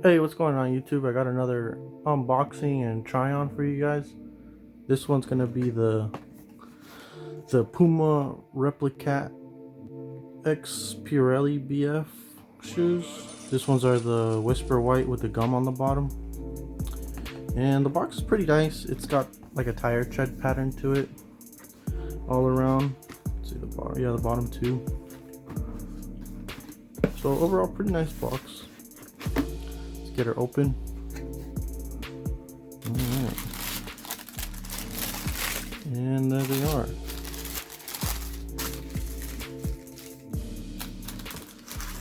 Hey, what's going on YouTube? I got another unboxing and try on for you guys. This one's gonna be the Puma Replicat-X Pirelli BF shoes. This ones are the Whisper White with the gum on the bottom. And the box is pretty nice. It's got like a tire tread pattern to it all around. Let's see the bottom. Yeah, the bottom too. So overall, pretty nice box. Get her open. Alright. And there they are.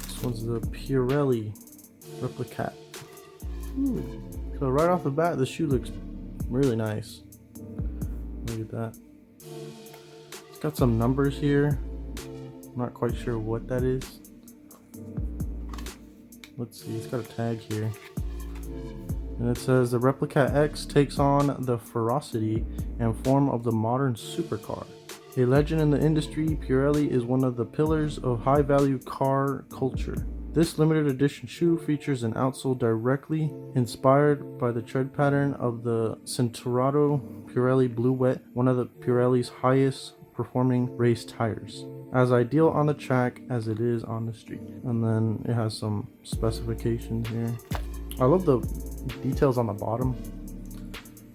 This one's the Pirelli Replicat. So right off the bat, the shoe looks really nice. Look at that. It's got some numbers here. I'm not quite sure what that is. Let's see, it's got a tag here. And it says the Replicat-X takes on the ferocity and form of the modern supercar. A legend in the industry, Pirelli is one of the pillars of high-value car culture. This limited edition shoe features an outsole directly inspired by the tread pattern of the Cinturato Pirelli Blue Wet, one of the Pirelli's highest performing race tires, as ideal on the track as it is on the street. And then it has some specifications here. I love the details on the bottom.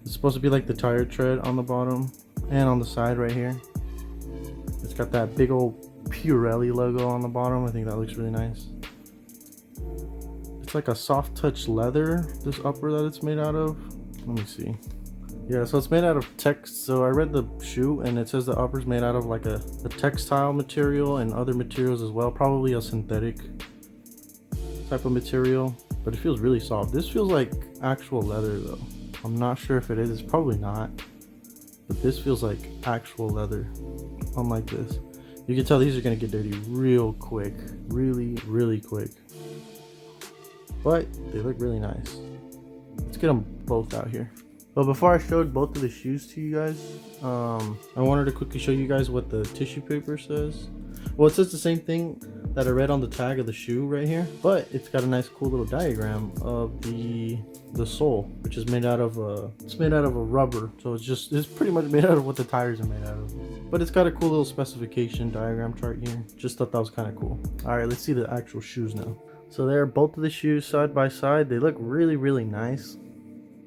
It's supposed to be like the tire tread on the bottom and on the side right here. It's got that big old Pirelli logo on the bottom. I think that looks really nice. It's like a soft touch leather, this upper that it's made out of. Let me see. Yeah, so it's made out of text. So I read the shoe and it says the upper's made out of like a textile material and other materials as well, probably a synthetic type of material, but it feels really soft. This feels like actual leather though. I'm not sure if it is, it's probably not, but this feels like actual leather, unlike this. You can tell these are gonna get dirty real quick, really quick, but they look really nice. Let's get them both out here. But before I showed both of the shoes to you guys, I wanted to quickly show you guys what the tissue paper says. Well, it says the same thing that I read on the tag of the shoe right here, but it's got a nice cool little diagram of the sole, which is made out of a rubber. So it's pretty much made out of what the tires are made out of. But it's got a cool little specification diagram chart here. Just thought that was kind of cool. All right, let's see the actual shoes now. So there are both of the shoes side by side. They look really nice.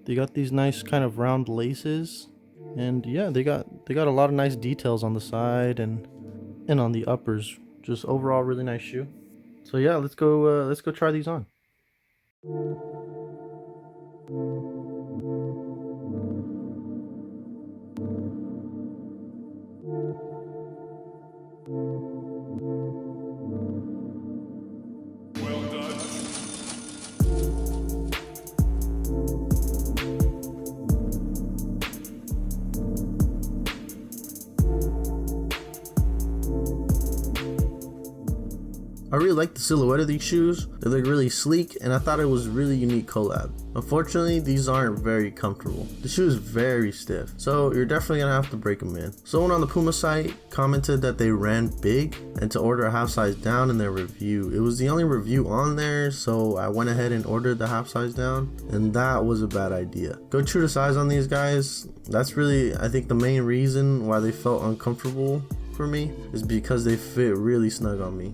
They got these nice kind of round laces, and yeah, they got a lot of nice details on the side and on the uppers. Just overall really nice shoe. So yeah, let's go try these on. I really like the silhouette of these shoes. They look really sleek, and I thought it was a really unique collab. Unfortunately, these aren't very comfortable. The shoe is very stiff, so you're definitely gonna have to break them in. Someone on the Puma site commented that they ran big and to order a half size down in their review. It was the only review on there, so I went ahead and ordered the half size down, and that was a bad idea. Go true to size on these guys. That's really, I think, the main reason why they felt uncomfortable for me, is because they fit really snug on me.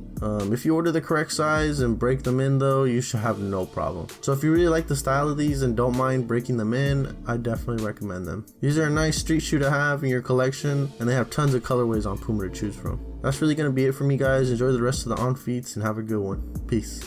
If you order the correct size and break them in though, you should have no problem. So if you really like the style of these and don't mind breaking them in, I definitely recommend them. These are a nice street shoe to have in your collection, and they have tons of colorways on Puma to choose from. That's really gonna be it for me, guys. Enjoy the rest of the on feats and have a good one. Peace.